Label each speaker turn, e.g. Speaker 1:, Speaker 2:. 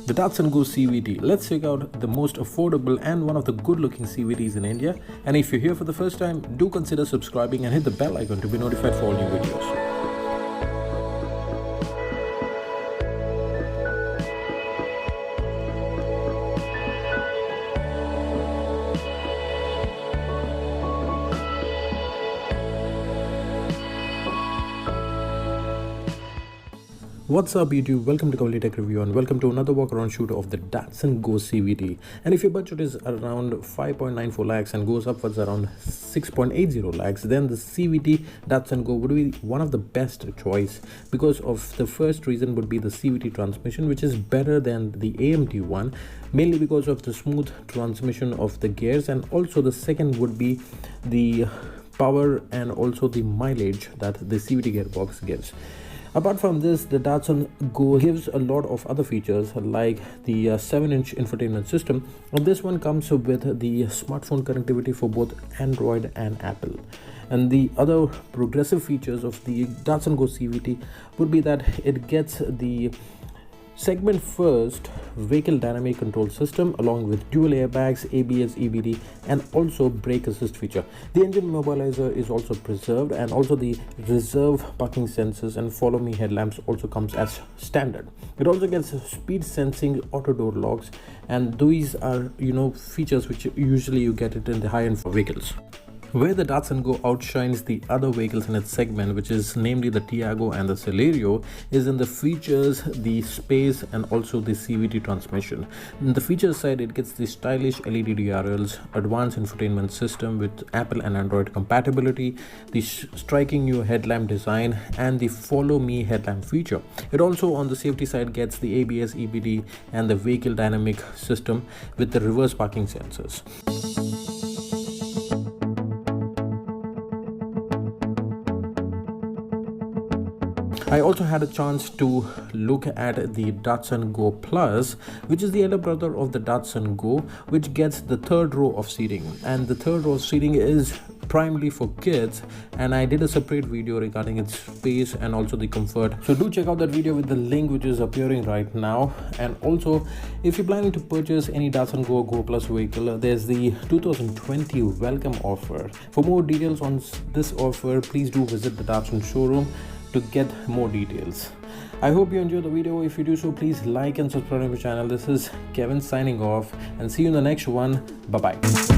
Speaker 1: the Datsun Go CVT. Let's check out the most affordable and one of the good looking CVTs in India. And if you're here for the first time, do consider subscribing and hit the bell icon to be notified for all new videos. What's up YouTube, welcome to CVT and welcome to another walk around shoot of the Datsun Go CVT. And if your budget is around 5.94 lakhs and goes upwards around 6.80 lakhs, then the CVT Datsun Go would be one of the best choice, because of the first reason would be the CVT transmission, which is better than the AMT one, mainly because of the smooth transmission of the gears, and also the second would be the power and also the mileage that the CVT gearbox gives. Apart from this, the Datsun Go gives a lot of other features like the 7-inch infotainment system. And this one comes with the smartphone connectivity for both Android and Apple. And the other progressive features of the Datsun Go CVT would be that it gets the segment first vehicle dynamic control system along with dual airbags, ABS, EBD, and also brake assist feature. The engine immobilizer is also preserved, and also the reserve parking sensors and follow me headlamps also comes as standard. It also gets speed sensing auto door locks, and these are features which usually you get it in the high-end vehicles. Where the Datsun Go outshines the other vehicles in its segment, which is namely the Tiago and the Celerio, is in the features, the space, and also the CVT transmission. In the features side, it gets the stylish LED DRLs, advanced infotainment system with Apple and Android compatibility, the striking new headlamp design, and the follow me headlamp feature. It also on the safety side gets the ABS, EBD, and the vehicle dynamic system with the reverse parking sensors. I also had a chance to look at the Datsun Go Plus, which is the elder brother of the Datsun Go, which gets the third row of seating. And the third row of seating is primarily for kids, and I did a separate video regarding its space and also the comfort. So do check out that video with the link which is appearing right now. And also, if you're planning to purchase any Datsun Go Plus vehicle, there's the 2020 welcome offer. For more details on this offer, please do visit the Datsun showroom to get more details. I hope you enjoyed the video. If you do so, please like and subscribe to my channel. This is Kevin signing off, and see you in the next one. Bye bye.